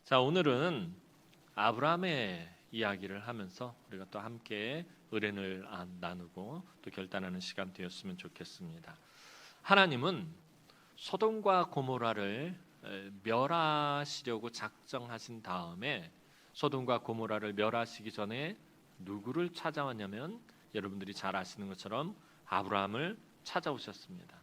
자, 오늘은 아브라함의 이야기를 하면서 우리가 또 함께 의뢰를 나누고 또 결단하는 시간 되었으면 좋겠습니다. 하나님은 소돔과 고모라를 멸하시려고 작정하신 다음에 소돔과 고모라를 멸하시기 전에 누구를 찾아왔냐면 여러분들이 잘 아시는 것처럼 아브라함을 찾아오셨습니다.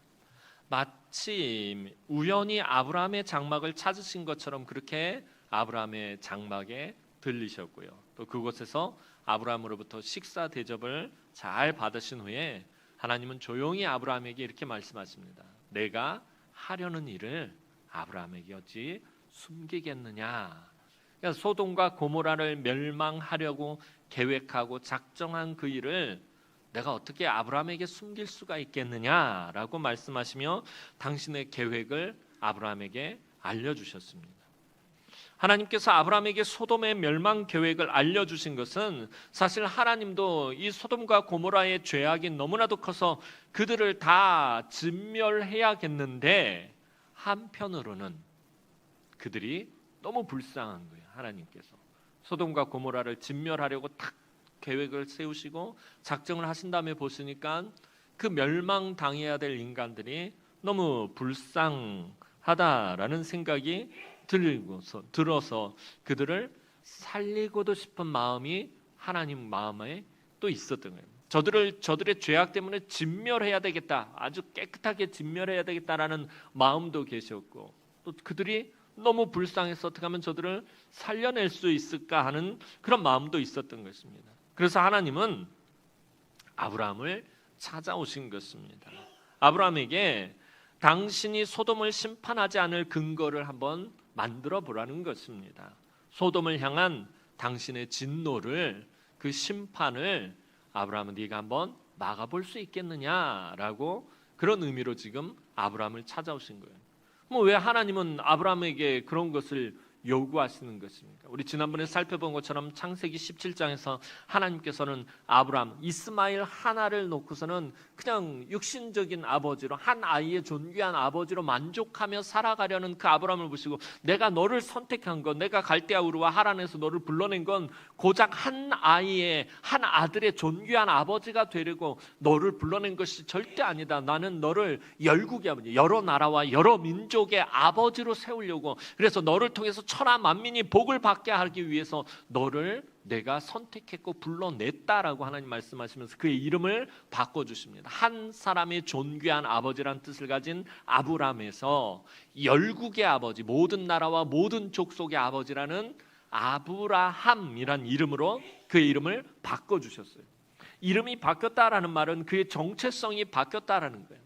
마치 우연히 아브라함의 장막을 찾으신 것처럼 그렇게 아브라함의 장막에 들리셨고요. 또 그곳에서 아브라함으로부터 식사 대접을 잘 받으신 후에 하나님은 조용히 아브라함에게 이렇게 말씀하십니다. 내가 하려는 일을 아브라함에게 어찌 숨기겠느냐. 그러니까 소돔과 고모라를 멸망하려고 계획하고 작정한 그 일을 내가 어떻게 아브라함에게 숨길 수가 있겠느냐라고 말씀하시며 당신의 계획을 아브라함에게 알려주셨습니다. 하나님께서 아브라함에게 소돔의 멸망 계획을 알려주신 것은 사실 하나님도 이 소돔과 고모라의 죄악이 너무나도 커서 그들을 다 진멸해야겠는데 한편으로는 그들이 너무 불쌍한 거예요. 하나님께서 소돔과 고모라를 진멸하려고 딱 계획을 세우시고 작정을 하신 다음에 보시니까 그 멸망당해야 될 인간들이 너무 불쌍하다라는 생각이 들어서 그들을 살리고도 싶은 마음이 하나님 마음에 또 있었던 거예요. 저들의 죄악 때문에 진멸해야 되겠다, 아주 깨끗하게 진멸해야 되겠다라는 마음도 계셨고, 또 그들이 너무 불쌍해서 어떻게 하면 저들을 살려낼 수 있을까 하는 그런 마음도 있었던 것입니다. 그래서 하나님은 아브라함을 찾아오신 것입니다. 아브라함에게 당신이 소돔을 심판하지 않을 근거를 한번 만들어 보라는 것입니다. 소돔을 향한 당신의 진노를, 그 심판을 아브라함은 네가 한번 막아볼 수 있겠느냐라고 그런 의미로 지금 아브라함을 찾아오신 거예요. 왜 하나님은 아브라함에게 그런 것을 요구하시는 것입니까? 우리 지난번에 살펴본 것처럼 창세기 17장에서 하나님께서는 아브라함, 이스마엘 하나를 놓고서는 그냥 육신적인 아버지로, 한 아이의 존귀한 아버지로 만족하며 살아가려는 그 아브라함을 보시고, 내가 너를 선택한 것, 내가 갈대아 우르와 하란에서 너를 불러낸 건 고작 한 아이의, 한 아들의 존귀한 아버지가 되려고 너를 불러낸 것이 절대 아니다. 나는 너를 열국의 아버지, 여러 나라와 여러 민족의 아버지로 세우려고, 그래서 너를 통해서 천하 만민이 복을 받게 하기 위해서 너를 내가 선택했고 불러냈다라고 하나님 말씀하시면서 그의 이름을 바꿔주십니다. 한 사람의 존귀한 아버지란 뜻을 가진 아브람에서 열국의 아버지, 모든 나라와 모든 족속의 아버지라는 아브라함이란 이름으로 그의 이름을 바꿔주셨어요. 이름이 바뀌었다라는 말은 그의 정체성이 바뀌었다라는 거예요.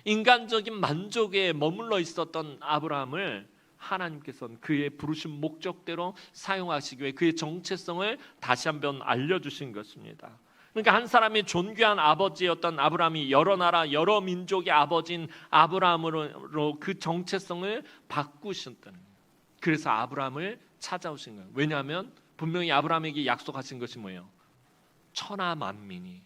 인간적인 만족에 머물러 있었던 아브라함을 하나님께서는 그의 부르신 목적대로 사용하시기 위해 그의 정체성을 다시 한번 알려주신 것입니다. 그러니까 한 사람의 존귀한 아버지였던 아브라함이 여러 나라 여러 민족의 아버지인 아브라함으로 그 정체성을 바꾸셨다는 거예요. 그래서 아브라함을 찾아오신 거예요. 왜냐하면 분명히 아브라함에게 약속하신 것이 뭐예요? 천하 만민이,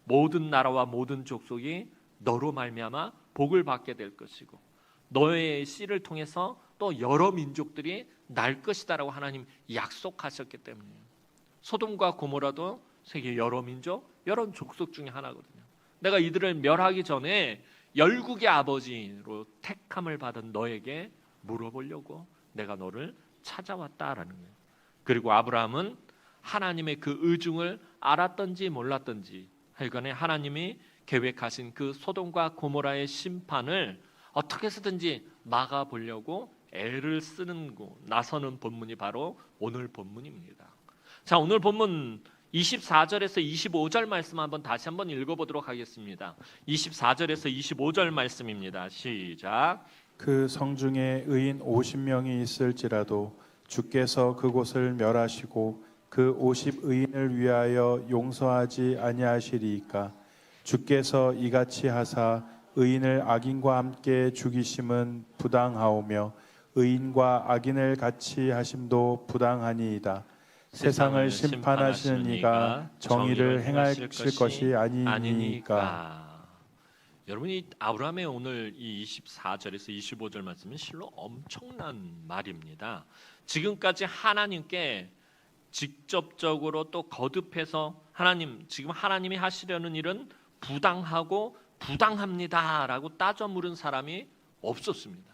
모든 나라와 모든 족속이 너로 말미암아 복을 받게 될 것이고 너의 씨를 통해서 또 여러 민족들이 날 것이다라고 하나님 약속하셨기 때문이에요. 소돔과 고모라도 세계 여러 민족, 여러 족속 중에 하나거든요. 내가 이들을 멸하기 전에 열국의 아버지로 택함을 받은 너에게 물어보려고 내가 너를 찾아왔다라는 거예요. 그리고 아브라함은 하나님의 그 의중을 알았던지 몰랐던지 하여간에 하나님이 계획하신 그 소돔과 고모라의 심판을 어떻게 해서든지 막아보려고 애를 쓰는 나서는 본문이 바로 오늘 본문입니다. 자, 오늘 본문 24절에서 25절 말씀 다시 한번 읽어보도록 하겠습니다. 24절에서 25절 말씀입니다. 시작. 그 성중에 의인 50명이 있을지라도 주께서 그곳을 멸하시고 그 50의인을 위하여 용서하지 아니하시리이까. 주께서 이같이 하사 의인을 악인과 함께 죽이심은 부당하오며 의인과 악인을 같이 하심도 부당하니이다. 세상을 심판하시는 이가 정의를 행하실 것이 아니니까. 여러분이 아브라함의 오늘 이 24절에서 25절 말씀은 실로 엄청난 말입니다. 지금까지 하나님께 직접적으로 또 거듭해서 하나님, 지금 하나님이 하시려는 일은 부당하고 부당합니다라고 따져 물은 사람이 없었습니다.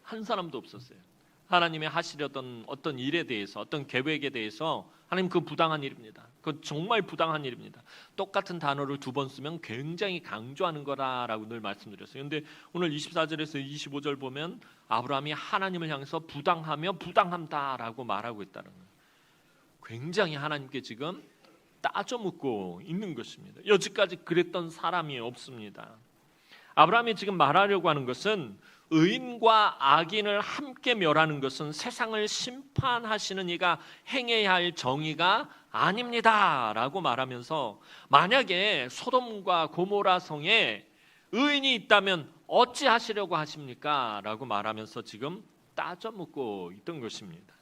한 사람도 없었어요. 하나님이 하시려던 어떤 일에 대해서, 어떤 계획에 대해서 하나님 그 부당한 일입니다. 그건 정말 부당한 일입니다. 똑같은 단어를 두 번 쓰면 굉장히 강조하는 거라고 늘 말씀드렸어요. 그런데 오늘 24절에서 25절 보면 아브라함이 하나님을 향해서 부당하며 부당함다라고 말하고 있다는 거예요. 굉장히 하나님께 지금 따져 묻고 있는 것입니다. 여지까지 그랬던 사람이 없습니다. 아브라함이 지금 말하려고 하는 것은 의인과 악인을 함께 멸하는 것은 세상을 심판하시는 이가 행해야 할 정의가 아닙니다 라고 말하면서, 만약에 소돔과 고모라 성에 의인이 있다면 어찌하시려고 하십니까? 라고 말하면서 지금 따져 묻고 있던 것입니다.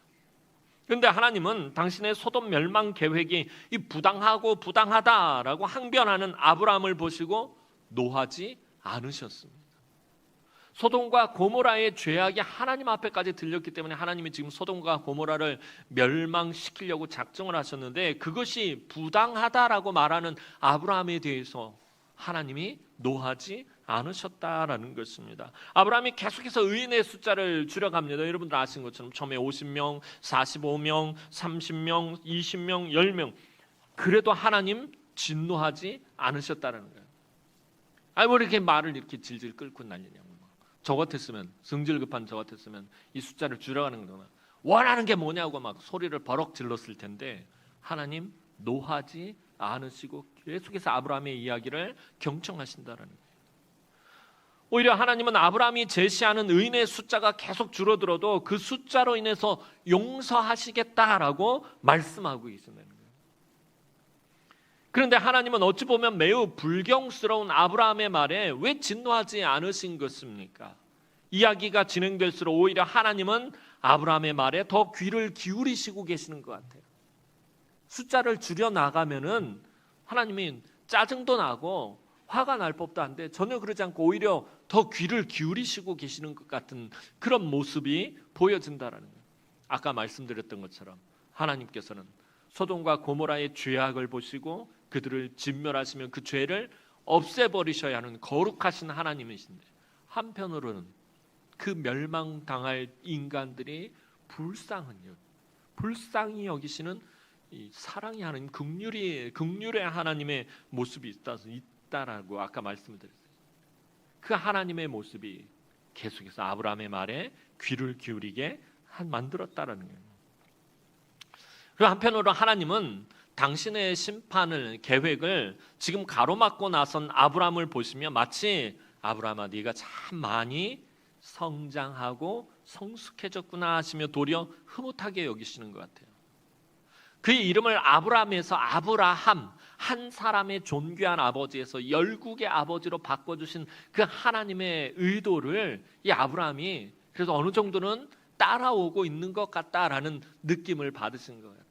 그런데 하나님은 당신의 소돔 멸망 계획이 이 부당하고 부당하다라고 항변하는 아브라함을 보시고 노하지 않으셨습니다. 소돔과 고모라의 죄악이 하나님 앞에까지 들렸기 때문에 하나님이 지금 소돔과 고모라를 멸망시키려고 작정을 하셨는데, 그것이 부당하다라고 말하는 아브라함에 대해서 하나님이 노하지 않으셨다라는 것입니다. 아브라함이 계속해서 의인의 숫자를 줄여갑니다. 여러분들 아시는 것처럼 처음에 50명, 45명, 30명, 20명, 10명. 그래도 하나님 진노하지 않으셨다는 거예요. 아니 뭐 이렇게 말을 이렇게 질질 끌고 난리냐고. 저 같았으면, 성질 급한 저 같았으면 이 숫자를 줄여가는 거나 원하는 게 뭐냐고 막 소리를 버럭 질렀을 텐데, 하나님 노하지 않으시고 계속해서 아브라함의 이야기를 경청하신다라는 거예요. 오히려 하나님은 아브라함이 제시하는 의인의 숫자가 계속 줄어들어도 그 숫자로 인해서 용서하시겠다라고 말씀하고 계신다는 거예요. 그런데 하나님은 어찌 보면 매우 불경스러운 아브라함의 말에 왜 진노하지 않으신 것입니까? 이야기가 진행될수록 오히려 하나님은 아브라함의 말에 더 귀를 기울이시고 계시는 것 같아요. 숫자를 줄여 나가면은 하나님이 짜증도 나고 화가 날 법도 한데 전혀 그러지 않고 오히려 더 귀를 기울이시고 계시는 것 같은 그런 모습이 보여진다라는 거예요. 아까 말씀드렸던 것처럼 하나님께서는 소돔과 고모라의 죄악을 보시고 그들을 진멸하시면 그 죄를 없애버리셔야 하는 거룩하신 하나님이신데, 한편으로는 그 멸망당할 인간들이 불쌍히 여기시는 이 사랑이 하는 긍휼의 하나님의 모습이 있다라고 아까 말씀을 드렸어요. 그 하나님의 모습이 계속해서 아브라함의 말에 귀를 기울이게 만들었다라는 거예요. 그리고 한편으로 하나님은 당신의 심판을, 계획을 지금 가로막고 나선 아브라함을 보시며 마치 아브라함아 네가 참 많이 성장하고 성숙해졌구나 하시며 도리어 흐뭇하게 여기시는 것 같아요. 그의 이름을 아브라함에서 아브라함, 한 사람의 존귀한 아버지에서 열국의 아버지로 바꿔주신 그 하나님의 의도를 이 아브라함이 그래서 어느 정도는 따라오고 있는 것 같다라는 느낌을 받으신 것 같아요.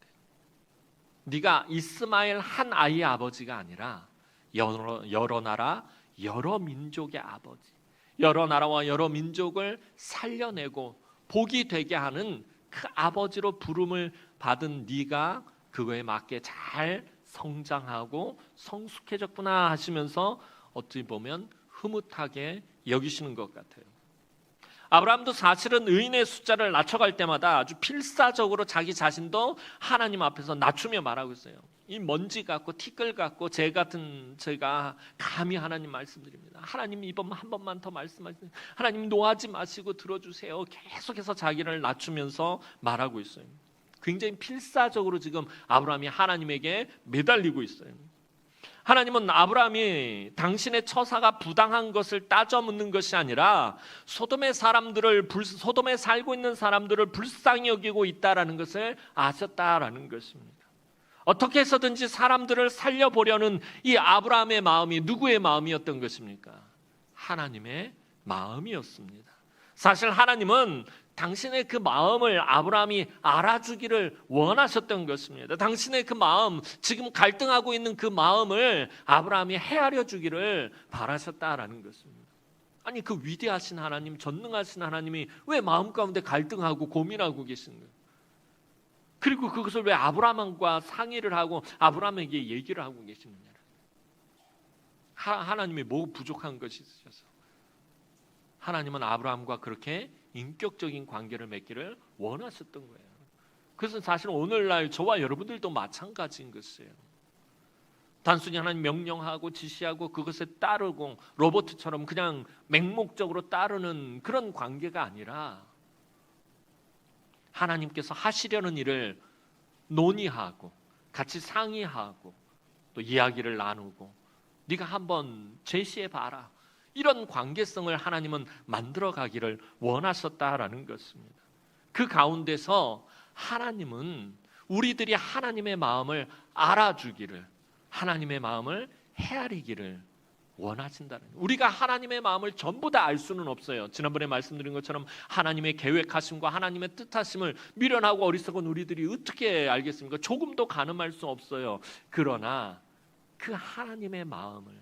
네가 이스마엘 한 아이의 아버지가 아니라 여러 나라 여러 민족의 아버지, 여러 나라와 여러 민족을 살려내고 복이 되게 하는 그 아버지로 부름을 받은 네가 그거에 맞게 잘 성장하고 성숙해졌구나 하시면서 어찌 보면 흐뭇하게 여기시는 것 같아요. 아브라함도 사실은 의인의 숫자를 낮춰갈 때마다 아주 필사적으로 자기 자신도 하나님 앞에서 낮추며 말하고 있어요. 이 먼지 같고 티끌 같고 제 같은 제가 감히 하나님 말씀드립니다. 하나님 이번 한 번만 더 말씀하세요. 하나님 노하지 마시고 들어주세요. 계속해서 자기를 낮추면서 말하고 있어요. 굉장히 필사적으로 지금 아브라함이 하나님에게 매달리고 있어요. 하나님은 아브라함이 당신의 처사가 부당한 것을 따져 묻는 것이 아니라 소돔에 살고 있는 사람들을 불쌍히 여기고 있다라는 것을 아셨다라는 것입니다. 어떻게 해서든지 사람들을 살려보려는 이 아브라함의 마음이 누구의 마음이었던 것입니까? 하나님의 마음이었습니다. 사실 하나님은 당신의 그 마음을 아브라함이 알아주기를 원하셨던 것입니다. 당신의 그 마음, 지금 갈등하고 있는 그 마음을 아브라함이 헤아려 주기를 바라셨다라는 것입니다. 아니, 그 위대하신 하나님, 전능하신 하나님이 왜 마음 가운데 갈등하고 고민하고 계시는 거예요? 그리고 그것을 왜 아브라함과 상의를 하고 아브라함에게 얘기를 하고 계시느냐? 하나님이 뭐 부족한 것이 있으셔서 하나님은 아브라함과 그렇게 인격적인 관계를 맺기를 원하셨던 거예요. 그것은 사실 오늘날 저와 여러분들도 마찬가지인 것이에요. 단순히 하나님 명령하고 지시하고 그것에 따르고 로봇처럼 그냥 맹목적으로 따르는 그런 관계가 아니라 하나님께서 하시려는 일을 논의하고 같이 상의하고 또 이야기를 나누고 네가 한번 제시해 봐라. 이런 관계성을 하나님은 만들어 가기를 원하셨다라는 것입니다. 그 가운데서 하나님은 우리들이 하나님의 마음을 알아주기를, 하나님의 마음을 헤아리기를 원하신다는 거예요. 우리가 하나님의 마음을 전부 다 알 수는 없어요. 지난번에 말씀드린 것처럼 하나님의 계획하심과 하나님의 뜻하심을 미련하고 어리석은 우리들이 어떻게 알겠습니까? 조금도 가늠할 수 없어요. 그러나 그 하나님의 마음을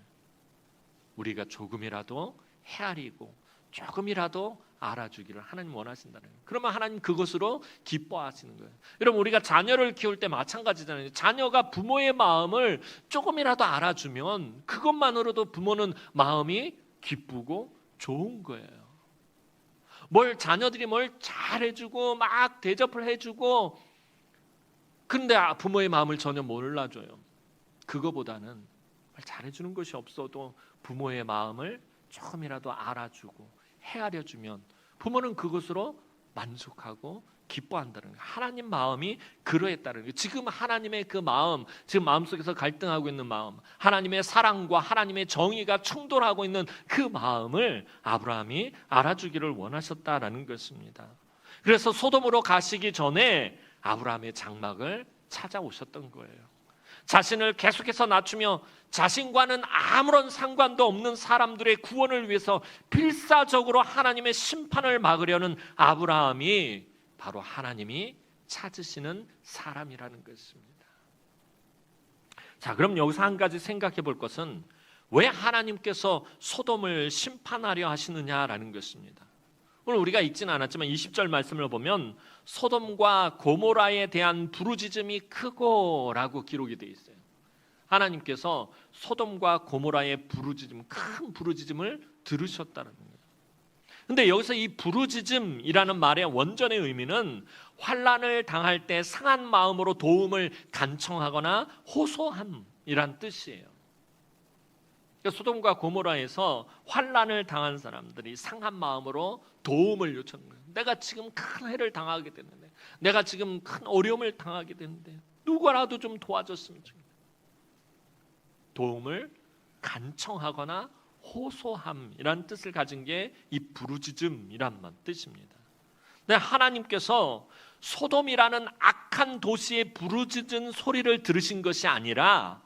우리가 조금이라도 헤아리고 조금이라도 알아주기를 하나님 원하신다는 거예요. 그러면 하나님 그것으로 기뻐하시는 거예요. 여러분, 우리가 자녀를 키울 때 마찬가지잖아요. 자녀가 부모의 마음을 조금이라도 알아주면 그것만으로도 부모는 마음이 기쁘고 좋은 거예요. 자녀들이 뭘 잘해주고 막 대접을 해주고 근데 부모의 마음을 전혀 몰라줘요. 그거보다는 잘해주는 것이 없어도 부모의 마음을 조금이라도 알아주고 헤아려주면 부모는 그것으로 만족하고 기뻐한다는 거예요. 하나님 마음이 그러했다는 거예요. 지금 하나님의 그 마음, 지금 마음속에서 갈등하고 있는 마음, 하나님의 사랑과 하나님의 정의가 충돌하고 있는 그 마음을 아브라함이 알아주기를 원하셨다라는 것입니다. 그래서 소돔으로 가시기 전에 아브라함의 장막을 찾아오셨던 거예요. 자신을 계속해서 낮추며 자신과는 아무런 상관도 없는 사람들의 구원을 위해서 필사적으로 하나님의 심판을 막으려는 아브라함이 바로 하나님이 찾으시는 사람이라는 것입니다. 자, 그럼 여기서 한 가지 생각해 볼 것은 왜 하나님께서 소돔을 심판하려 하시느냐라는 것입니다. 오늘 우리가 읽지는 않았지만 20절 말씀을 보면 소돔과 고모라에 대한 부르짖음이 크고라고 기록이 되어 있어요. 하나님께서 소돔과 고모라의 큰 부르짖음을 들으셨다는 거예요. 근데 여기서 이 부르짖음이라는 말의 원전의 의미는 환난을 당할 때 상한 마음으로 도움을 간청하거나 호소함이란 뜻이에요. 그러니까 소돔과 고모라에서 환난을 당한 사람들이 상한 마음으로 도움을 요청하는 거예요. 내가 지금 큰 해를 당하게 됐는데, 내가 지금 큰 어려움을 당하게 됐는데 누구라도 좀 도와줬으면 좋겠다. 도움을 간청하거나 호소함이란 뜻을 가진 게 이 부르짖음이란 뜻입니다. 근데 하나님께서 소돔이라는 악한 도시의 부르짖은 소리를 들으신 것이 아니라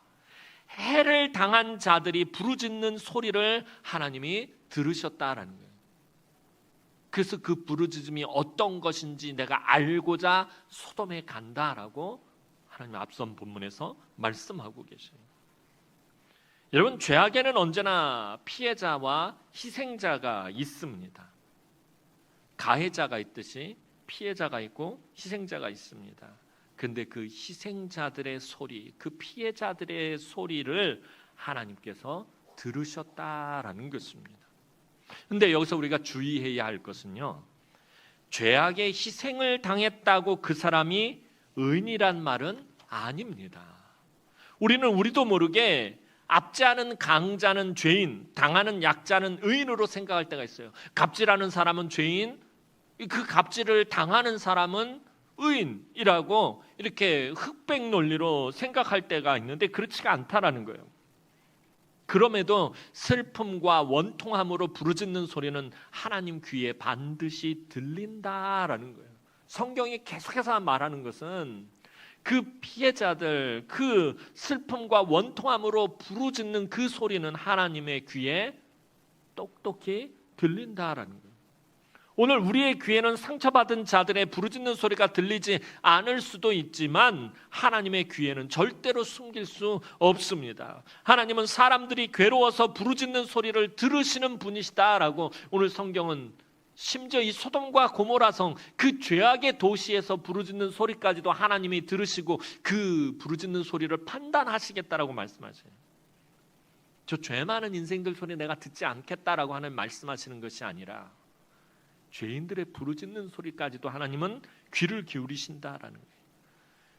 해를 당한 자들이 부르짖는 소리를 하나님이 들으셨다라는 거예요. 그래서 그 부르짖음이 어떤 것인지 내가 알고자 소돔에 간다라고 하나님 앞선 본문에서 말씀하고 계셔요. 여러분, 죄악에는 언제나 피해자와 희생자가 있습니다. 가해자가 있듯이 피해자가 있고 희생자가 있습니다. 근데 그 희생자들의 소리, 그 피해자들의 소리를 하나님께서 들으셨다라는 것입니다. 근데 여기서 우리가 주의해야 할 것은요, 죄악의 희생을 당했다고 그 사람이 의인이란 말은 아닙니다. 우리도 모르게 압제하는 강자는 죄인, 당하는 약자는 의인으로 생각할 때가 있어요. 갑질하는 사람은 죄인, 그 갑질을 당하는 사람은 의인이라고 이렇게 흑백 논리로 생각할 때가 있는데 그렇지가 않다라는 거예요. 그럼에도 슬픔과 원통함으로 부르짖는 소리는 하나님 귀에 반드시 들린다라는 거예요. 성경이 계속해서 말하는 것은 그 피해자들, 그 슬픔과 원통함으로 부르짖는 그 소리는 하나님의 귀에 똑똑히 들린다라는 거예요. 오늘 우리의 귀에는 상처받은 자들의 부르짖는 소리가 들리지 않을 수도 있지만 하나님의 귀에는 절대로 숨길 수 없습니다. 하나님은 사람들이 괴로워서 부르짖는 소리를 들으시는 분이시다라고 오늘 성경은 심지어 이 소돔과 고모라 성 그 죄악의 도시에서 부르짖는 소리까지도 하나님이 들으시고 그 부르짖는 소리를 판단하시겠다라고 말씀하세요. 저 죄 많은 인생들 소리 내가 듣지 않겠다라고 하는 말씀하시는 것이 아니라 죄인들의 부르짖는 소리까지도 하나님은 귀를 기울이신다라는 거예요.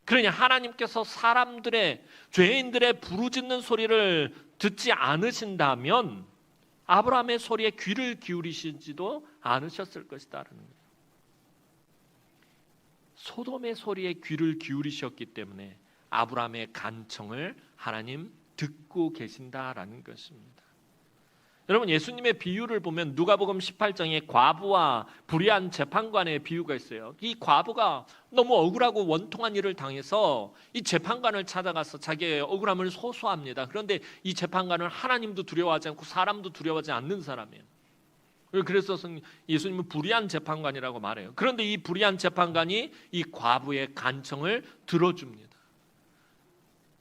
그러니 하나님께서 사람들의 죄인들의 부르짖는 소리를 듣지 않으신다면 아브라함의 소리에 귀를 기울이시지도 않으셨을 것이다라는 거예요. 소돔의 소리에 귀를 기울이셨기 때문에 아브라함의 간청을 하나님 듣고 계신다라는 것입니다. 여러분, 예수님의 비유를 보면 누가복음 18장에 과부와 불의한 재판관의 비유가 있어요. 이 과부가 너무 억울하고 원통한 일을 당해서 이 재판관을 찾아가서 자기의 억울함을 호소합니다. 그런데 이 재판관은 하나님도 두려워하지 않고 사람도 두려워하지 않는 사람이에요. 그래서 예수님은 불의한 재판관이라고 말해요. 그런데 이 불의한 재판관이 이 과부의 간청을 들어줍니다.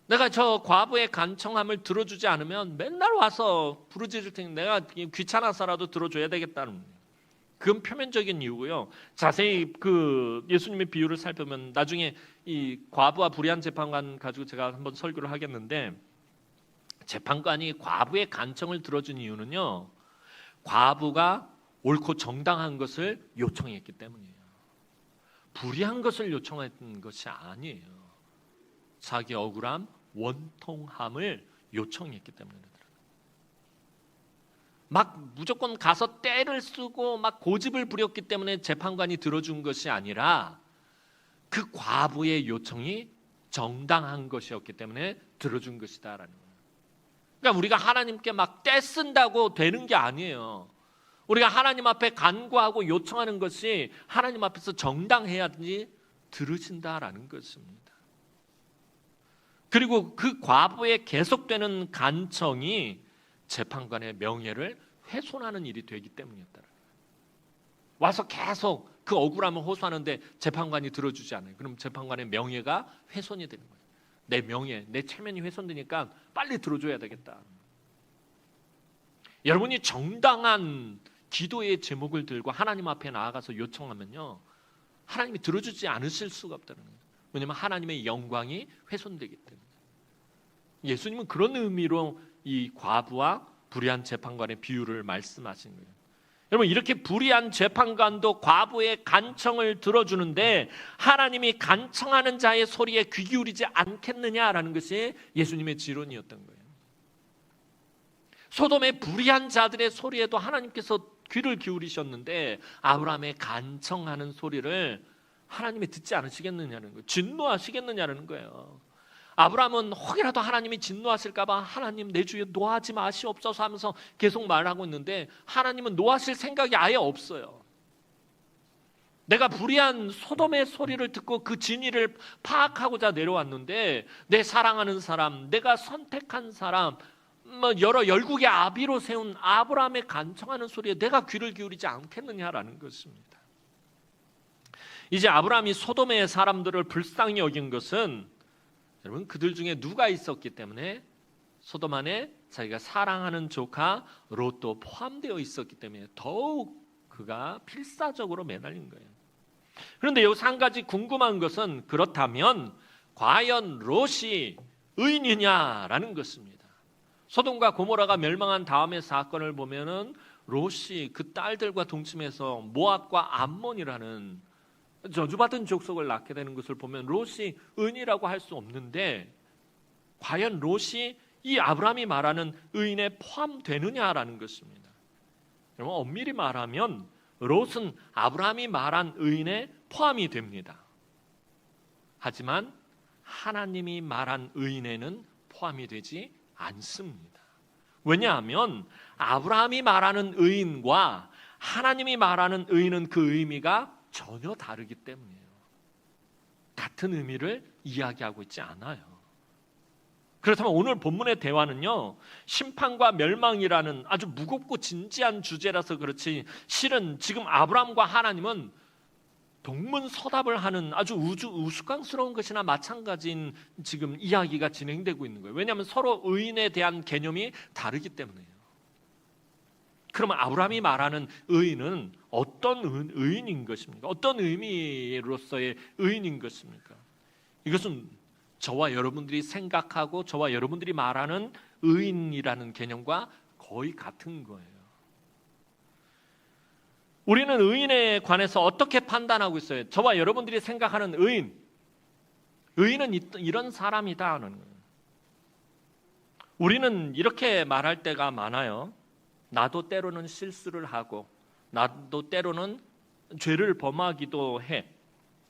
내가 저 과부의 간청함을 들어주지 않으면 맨날 와서 부르짖을 테니 내가 귀찮아서라도 들어줘야 되겠다는 거예요. 그건 표면적인 이유고요. 자세히 그 예수님의 비유를 살펴보면 나중에 이 과부와 불의한 재판관 가지고 제가 한번 설교를 하겠는데, 재판관이 과부의 간청을 들어준 이유는요, 과부가 옳고 정당한 것을 요청했기 때문이에요. 불의한 것을 요청했던 것이 아니에요. 자기 억울함, 원통함을 요청했기 때문에 막 무조건 가서 떼를 쓰고 막 고집을 부렸기 때문에 재판관이 들어준 것이 아니라 그 과부의 요청이 정당한 것이었기 때문에 들어준 것이다라는 거예요. 그러니까 우리가 하나님께 막 떼쓴다고 되는 게 아니에요. 우리가 하나님 앞에 간구하고 요청하는 것이 하나님 앞에서 정당해야지 들으신다라는 것입니다. 그리고 그 과부의 계속되는 간청이 재판관의 명예를 훼손하는 일이 되기 때문이었다. 와서 계속 그 억울함을 호소하는데 재판관이 들어주지 않아요. 그럼 재판관의 명예가 훼손이 되는 거예요. 내 명예, 내 체면이 훼손되니까 빨리 들어줘야 되겠다. 여러분이 정당한 기도의 제목을 들고 하나님 앞에 나아가서 요청하면요, 하나님이 들어주지 않으실 수가 없다는 거예요. 왜냐하면 하나님의 영광이 훼손되기 때문에. 예수님은 그런 의미로 이 과부와 불의한 재판관의 비유를 말씀하신 거예요. 여러분, 이렇게 불의한 재판관도 과부의 간청을 들어주는데 하나님이 간청하는 자의 소리에 귀 기울이지 않겠느냐라는 것이 예수님의 지론이었던 거예요. 소돔의 불의한 자들의 소리에도 하나님께서 귀를 기울이셨는데 아브라함의 간청하는 소리를 하나님이 듣지 않으시겠느냐는 거예요. 진노하시겠느냐는 거예요. 아브라함은 혹이라도 하나님이 진노하실까 봐 하나님 내 주에 노하지 마시옵소서 하면서 계속 말하고 있는데 하나님은 노하실 생각이 아예 없어요. 내가 불의한 소돔의 소리를 듣고 그 진위를 파악하고자 내려왔는데 내 사랑하는 사람, 내가 선택한 사람, 여러 열국의 아비로 세운 아브라함의 간청하는 소리에 내가 귀를 기울이지 않겠느냐라는 것입니다. 이제 아브라함이 소돔의 사람들을 불쌍히 여긴 것은 여러분, 그들 중에 누가 있었기 때문에? 소돔 안에 자기가 사랑하는 조카 롯도 포함되어 있었기 때문에 더욱 그가 필사적으로 매달린 거예요. 그런데 여기서 한 가지 궁금한 것은, 그렇다면 과연 롯이 의인이냐라는 것입니다. 소돔과 고모라가 멸망한 다음의 사건을 보면은 롯이 그 딸들과 동침해서 모압과 암몬이라는 저주받은 족속을 낳게 되는 것을 보면 롯이 의인이라고 할 수 없는데, 과연 롯이 이 아브라함이 말하는 의인에 포함되느냐라는 것입니다. 여러분, 엄밀히 말하면 롯은 아브라함이 말한 의인에 포함이 됩니다. 하지만 하나님이 말한 의인에는 포함이 되지 않습니다. 왜냐하면 아브라함이 말하는 의인과 하나님이 말하는 의인은 그 의미가 전혀 다르기 때문이에요. 같은 의미를 이야기하고 있지 않아요. 그렇다면 오늘 본문의 대화는요, 심판과 멸망이라는 아주 무겁고 진지한 주제라서 그렇지, 실은 지금 아브라함과 하나님은 동문서답을 하는 아주 우스꽝스러운 것이나 마찬가지인 지금 이야기가 진행되고 있는 거예요. 왜냐하면 서로 의인에 대한 개념이 다르기 때문에요. 그러면 아브라함이 말하는 의인은 어떤 의인인 것입니까? 어떤 의미로서의 의인인 것입니까? 이것은 저와 여러분들이 생각하고 저와 여러분들이 말하는 의인이라는 개념과 거의 같은 거예요. 우리는 의인에 관해서 어떻게 판단하고 있어요? 저와 여러분들이 생각하는 의인은 이런 사람이다는 거예요. 우리는 이렇게 말할 때가 많아요. 나도 때로는 실수를 하고 나도 때로는 죄를 범하기도 해.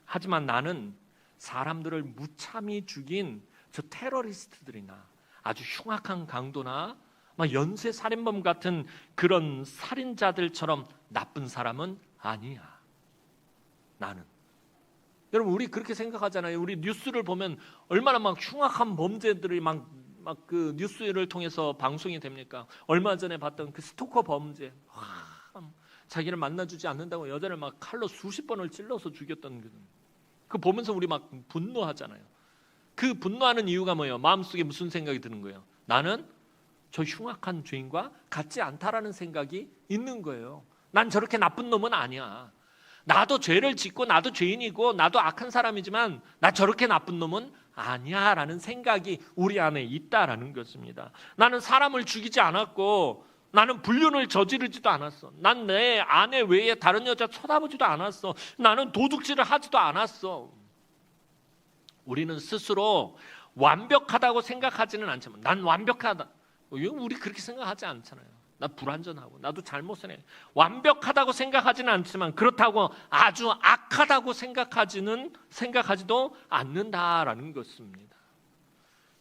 하지만 나는 사람들을 무참히 죽인 저 테러리스트들이나 아주 흉악한 강도나 막 연쇄 살인범 같은 그런 살인자들처럼 나쁜 사람은 아니야. 나는. 여러분, 우리 그렇게 생각하잖아요. 우리 뉴스를 보면 얼마나 막 흉악한 범죄들이 막 그 뉴스를 통해서 방송이 됩니까? 얼마 전에 봤던 그 스토커 범죄. 자기를 만나주지 않는다고 여자를 막 칼로 수십 번을 찔러서 죽였던 그 보면서 우리 막 분노하잖아요. 그 분노하는 이유가 뭐예요? 마음속에 무슨 생각이 드는 거예요? 나는 저 흉악한 죄인과 같지 않다라는 생각이 있는 거예요. 난 저렇게 나쁜 놈은 아니야. 나도 죄를 짓고 나도 죄인이고 나도 악한 사람이지만 나 저렇게 나쁜 놈은 아니야 라는 생각이 우리 안에 있다라는 것입니다. 나는 사람을 죽이지 않았고 나는 불륜을 저지르지도 않았어. 난 내 아내 외에 다른 여자 쳐다보지도 않았어. 나는 도둑질을 하지도 않았어. 우리는 스스로 완벽하다고 생각하지는 않지만 난 완벽하다. 우리 그렇게 생각하지 않잖아요. 나 불완전하고 나도 잘못을 해. 완벽하다고 생각하지는 않지만 그렇다고 아주 악하다고 생각하지도 않는다라는 것입니다.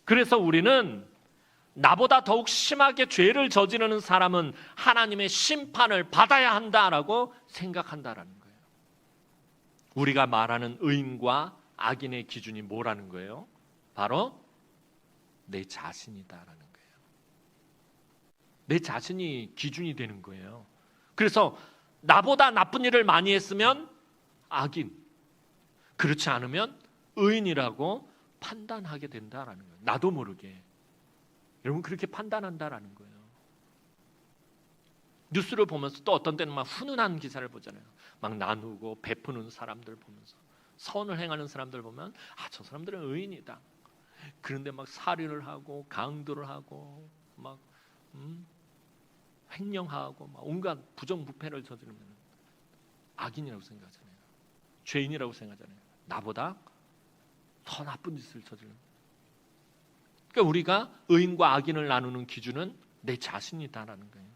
그래서 우리는 나보다 더욱 심하게 죄를 저지르는 사람은 하나님의 심판을 받아야 한다라고 생각한다라는 거예요. 우리가 말하는 의인과 악인의 기준이 뭐라는 거예요? 바로 내 자신이다라는 거예요. 내 자신이 기준이 되는 거예요. 그래서 나보다 나쁜 일을 많이 했으면 악인, 그렇지 않으면 의인이라고 판단하게 된다라는 거예요. 나도 모르게. 여러분, 그렇게 판단한다라는 거예요. 뉴스를 보면서 또 어떤 때는 막 훈훈한 기사를 보잖아요. 막 나누고 베푸는 사람들 보면서 선을 행하는 사람들 보면 저 사람들은 의인이다. 그런데 막 살인을 하고 강도를 하고 막 횡령하고 막 온갖 부정부패를 저지르면 악인이라고 생각하잖아요. 죄인이라고 생각하잖아요. 나보다 더 나쁜 짓을 저지르는. 그러니까 우리가 의인과 악인을 나누는 기준은 내 자신이다라는 거예요.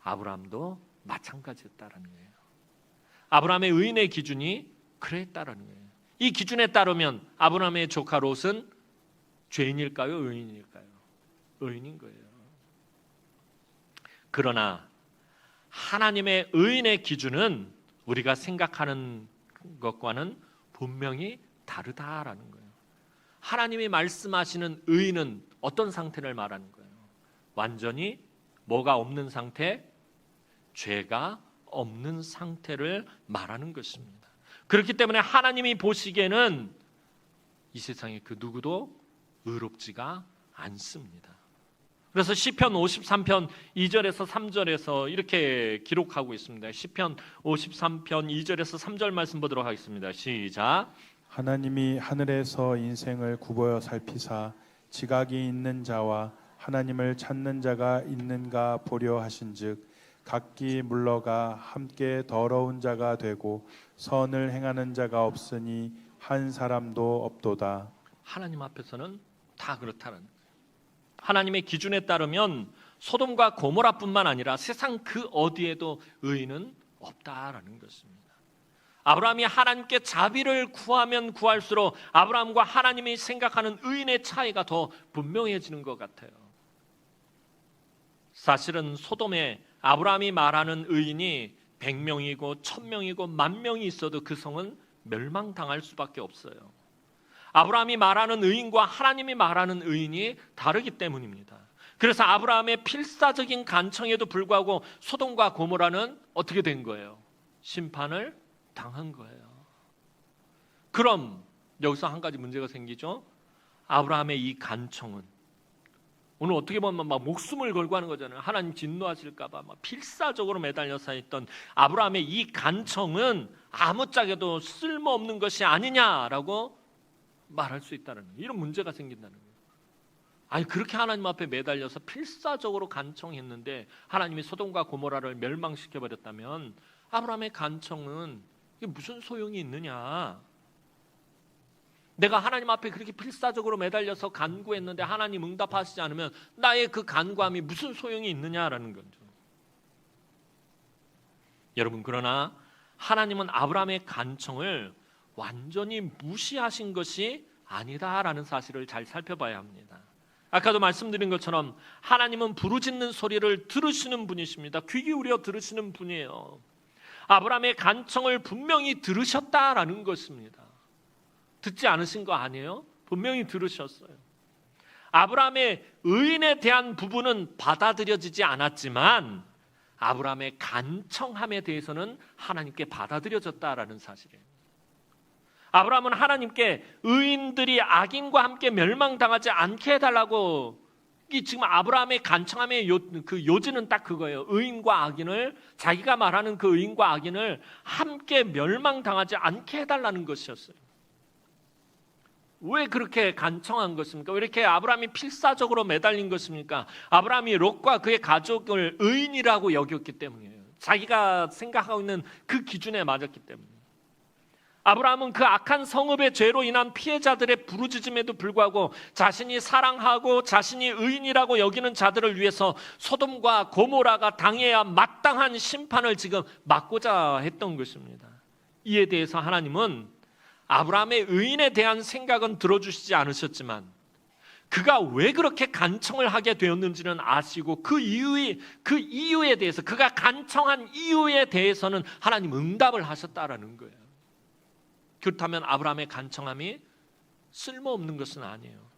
아브라함도 마찬가지였다라는 거예요. 아브라함의 의인의 기준이 그랬다라는 거예요. 이 기준에 따르면 아브라함의 조카 롯은 죄인일까요? 의인일까요? 의인인 거예요. 그러나 하나님의 의인의 기준은 우리가 생각하는 것과는 분명히 다르다라는 거예요. 하나님이 말씀하시는 의인은 어떤 상태를 말하는 거예요? 완전히 뭐가 없는 상태? 죄가 없는 상태를 말하는 것입니다. 그렇기 때문에 하나님이 보시기에는 이 세상에 그 누구도 의롭지가 않습니다. 그래서 시편 53편 2절에서 3절에서 이렇게 기록하고 있습니다. 시편 53편 2절에서 3절 말씀 보도록 하겠습니다. 시작. 하나님이 하늘에서 인생을 굽어여 살피사 지각이 있는 자와 하나님을 찾는 자가 있는가 보려 하신즉 각기 물러가 함께 더러운 자가 되고 선을 행하는 자가 없으니 한 사람도 없도다. 하나님 앞에서는 다 그렇다는 거예요. 하나님의 기준에 따르면 소돔과 고모라뿐만 아니라 세상 그 어디에도 의인은 없다라는 것입니다. 아브라함이 하나님께 자비를 구하면 구할수록 아브라함과 하나님이 생각하는 의인의 차이가 더 분명해지는 것 같아요. 사실은 소돔에 아브라함이 말하는 의인이 100명이고 1000명이고 10,000명이 있어도 그 성은 멸망당할 수밖에 없어요. 아브라함이 말하는 의인과 하나님이 말하는 의인이 다르기 때문입니다. 그래서 아브라함의 필사적인 간청에도 불구하고 소돔과 고모라는 어떻게 된 거예요? 심판을 당한 거예요. 그럼 여기서 한 가지 문제가 생기죠. 아브라함의 이 간청은 오늘 어떻게 보면 막 목숨을 걸고 하는 거잖아요. 하나님 진노하실까 봐 막 필사적으로 매달려서 있던 아브라함의 이 간청은 아무짝에도 쓸모없는 것이 아니냐라고 말할 수 있다는 거예요. 이런 문제가 생긴다는 거예요. 아니 그렇게 하나님 앞에 매달려서 필사적으로 간청했는데 하나님이 소돔과 고모라를 멸망시켜 버렸다면 아브라함의 간청은 이게 무슨 소용이 있느냐? 내가 하나님 앞에 그렇게 필사적으로 매달려서 간구했는데 하나님 응답하시지 않으면 나의 그 간구함이 무슨 소용이 있느냐라는 거죠. 여러분, 그러나 하나님은 아브라함의 간청을 완전히 무시하신 것이 아니다라는 사실을 잘 살펴봐야 합니다. 아까도 말씀드린 것처럼 하나님은 부르짖는 소리를 들으시는 분이십니다. 귀 기울여 들으시는 분이에요. 아브라함의 간청을 분명히 들으셨다라는 것입니다. 듣지 않으신 거 아니에요? 분명히 들으셨어요. 아브라함의 의인에 대한 부분은 받아들여지지 않았지만 아브라함의 간청함에 대해서는 하나님께 받아들여졌다라는 사실이에요. 아브라함은 하나님께 의인들이 악인과 함께 멸망당하지 않게 해달라고, 이 지금 아브라함의 간청함의 그 요지는 딱 그거예요. 의인과 악인을, 자기가 말하는 그 의인과 악인을 함께 멸망당하지 않게 해달라는 것이었어요. 왜 그렇게 간청한 것입니까? 왜 이렇게 아브라함이 필사적으로 매달린 것입니까? 아브라함이 롯과 그의 가족을 의인이라고 여겼기 때문이에요. 자기가 생각하고 있는 그 기준에 맞았기 때문이에요. 아브라함은 그 악한 성읍의 죄로 인한 피해자들의 부르짖음에도 불구하고 자신이 사랑하고 자신이 의인이라고 여기는 자들을 위해서 소돔과 고모라가 당해야 마땅한 심판을 지금 막고자 했던 것입니다. 이에 대해서 하나님은 아브라함의 의인에 대한 생각은 들어주시지 않으셨지만 그가 왜 그렇게 간청을 하게 되었는지는 아시고 그 이유에 대해서, 그가 간청한 이유에 대해서는 하나님 응답을 하셨다라는 거예요. 그렇다면 아브라함의 간청함이 쓸모없는 것은 아니에요.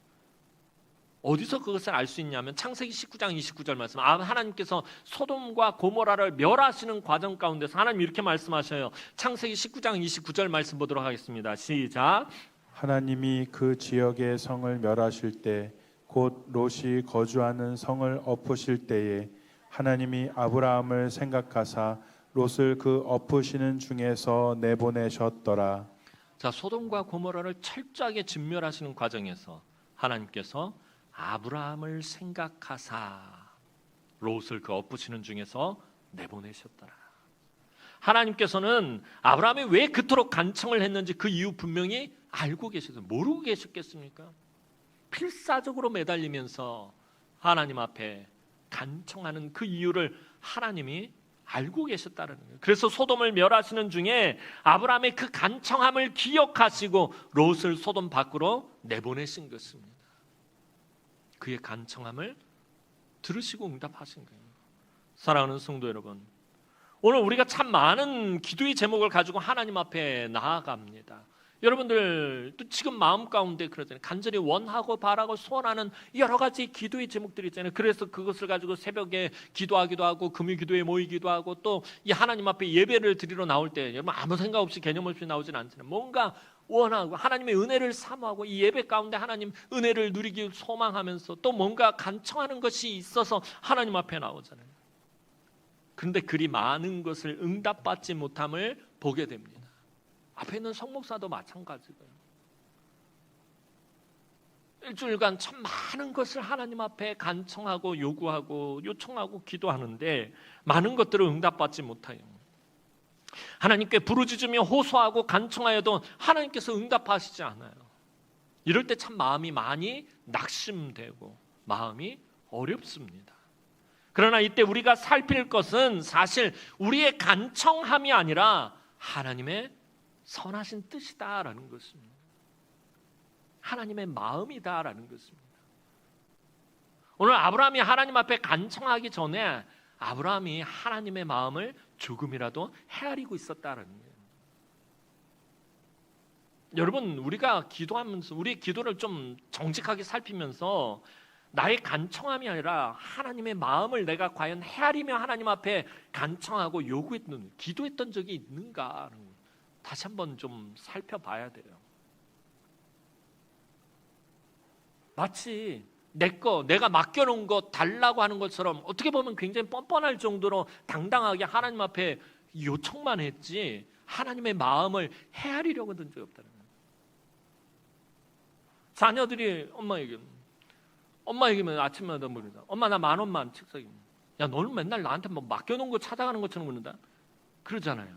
어디서 그것을 알 수 있냐면 창세기 19장 29절 말씀, 하나님께서 소돔과 고모라를 멸하시는 과정 가운데서 하나님 이렇게 말씀하셔요. 창세기 19장 29절 말씀 보도록 하겠습니다. 시작. 하나님이 그 지역의 성을 멸하실 때 곧 롯이 거주하는 성을 엎으실 때에 하나님이 아브라함을 생각하사 롯을 그 엎으시는 중에서 내보내셨더라. 자, 소돔과 고모라를 철저하게 진멸하시는 과정에서 하나님께서 아브라함을 생각하사 롯을 그 엎으시는 중에서 내보내셨더라. 하나님께서는 아브라함이 왜 그토록 간청을 했는지 그 이유 분명히 알고 계셨어요. 모르고 계셨겠습니까? 필사적으로 매달리면서 하나님 앞에 간청하는 그 이유를 하나님이 알고 계셨다는 거예요. 그래서 소돔을 멸하시는 중에 아브라함의 그 간청함을 기억하시고 롯을 소돔 밖으로 내보내신 것입니다. 그의 간청함을 들으시고 응답하신 거예요. 사랑하는 성도 여러분, 오늘 우리가 참 많은 기도의 제목을 가지고 하나님 앞에 나아갑니다. 여러분들도 지금 마음 가운데 그러잖아요. 간절히 원하고 바라고 소원하는 여러 가지 기도의 제목들이 있잖아요. 그래서 그것을 가지고 새벽에 기도하기도 하고 금요 기도에 모이기도 하고 또 이 하나님 앞에 예배를 드리러 나올 때 여러분 아무 생각 없이 개념 없이 나오지는 않잖아요. 뭔가 원하고 하나님의 은혜를 사모하고 이 예배 가운데 하나님 은혜를 누리기 소망하면서 또 뭔가 간청하는 것이 있어서 하나님 앞에 나오잖아요. 그런데 그리 많은 것을 응답받지 못함을 보게 됩니다. 앞에 있는 성목사도 마찬가지고요. 일주일간 참 많은 것을 하나님 앞에 간청하고 요구하고 요청하고 기도하는데 많은 것들을 응답받지 못해요. 하나님께 부르짖으며 호소하고 간청하여도 하나님께서 응답하시지 않아요. 이럴 때 참 마음이 많이 낙심되고 마음이 어렵습니다. 그러나 이때 우리가 살필 것은 사실 우리의 간청함이 아니라 하나님의 선하신 뜻이다라는 것입니다. 하나님의 마음이다라는 것입니다. 오늘 아브라함이 하나님 앞에 간청하기 전에 아브라함이 하나님의 마음을 조금이라도 헤아리고 있었다는 거예요. 여러분, 우리가 기도하면서 우리 기도를 좀 정직하게 살피면서 나의 간청함이 아니라 하나님의 마음을 내가 과연 헤아리며 하나님 앞에 간청하고 요구했던, 기도했던 적이 있는가 다시 한번 좀 살펴봐야 돼요. 마치 내가 맡겨놓은 거 달라고 하는 것처럼 어떻게 보면 굉장히 뻔뻔할 정도로 당당하게 하나님 앞에 요청만 했지 하나님의 마음을 헤아리려고 한 적이 없다는 거예요. 자녀들이 엄마에게만 아침마다 물으다. 엄마 나 10,000원만 책상에. 야 너는 맨날 나한테 뭐 맡겨놓은 거 찾아가는 것처럼 묻는다. 그러잖아요.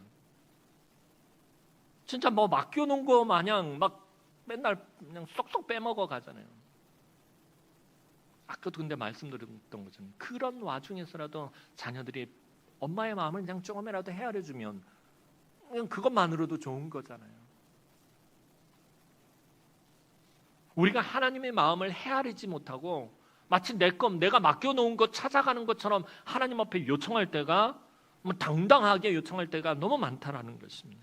진짜 뭐 맡겨놓은 거 마냥 막 맨날 그냥 쏙쏙 빼먹어 가잖아요. 아까도 근데 말씀드렸던 것처럼 그런 와중에서라도 자녀들이 엄마의 마음을 그냥 조금이라도 헤아려주면 그냥 그것만으로도 좋은 거잖아요. 우리가 하나님의 마음을 헤아리지 못하고 마치 내가 맡겨놓은 것 찾아가는 것처럼 하나님 앞에 요청할 때가 당당하게 요청할 때가 너무 많다라는 것입니다.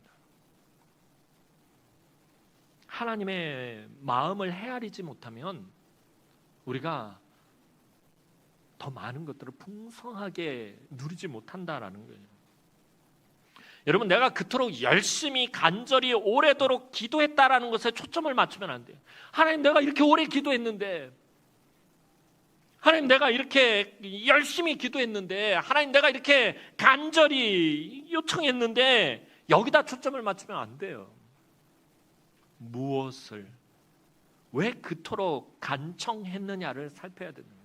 하나님의 마음을 헤아리지 못하면 우리가 더 많은 것들을 풍성하게 누리지 못한다라는 거예요. 여러분, 내가 그토록 열심히 간절히 오래도록 기도했다라는 것에 초점을 맞추면 안 돼요. 하나님, 내가 이렇게 오래 기도했는데, 하나님, 내가 이렇게 열심히 기도했는데, 하나님, 내가 이렇게 간절히 요청했는데, 여기다 초점을 맞추면 안 돼요. 무엇을, 왜 그토록 간청했느냐를 살펴야 되는 거예요.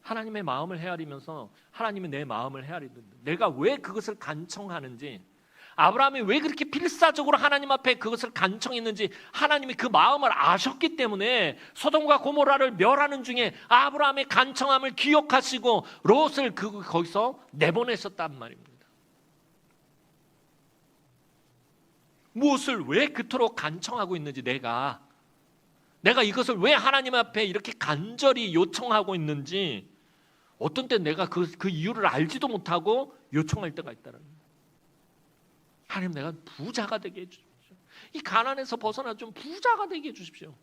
하나님의 마음을 헤아리면서 하나님이 내 마음을 헤아리는데 내가 왜 그것을 간청하는지, 아브라함이 왜 그렇게 필사적으로 하나님 앞에 그것을 간청했는지 하나님이 그 마음을 아셨기 때문에 소돔과 고모라를 멸하는 중에 아브라함의 간청함을 기억하시고 롯을 거기서 내보내셨단 말입니다. 무엇을 왜 그토록 간청하고 있는지, 내가 이것을 왜 하나님 앞에 이렇게 간절히 요청하고 있는지 어떤 때 내가 그 이유를 알지도 못하고 요청할 때가 있다는 거예요. 하나님, 내가 부자가 되게 해주십시오. 이 가난에서 벗어나 좀 부자가 되게 해주십시오.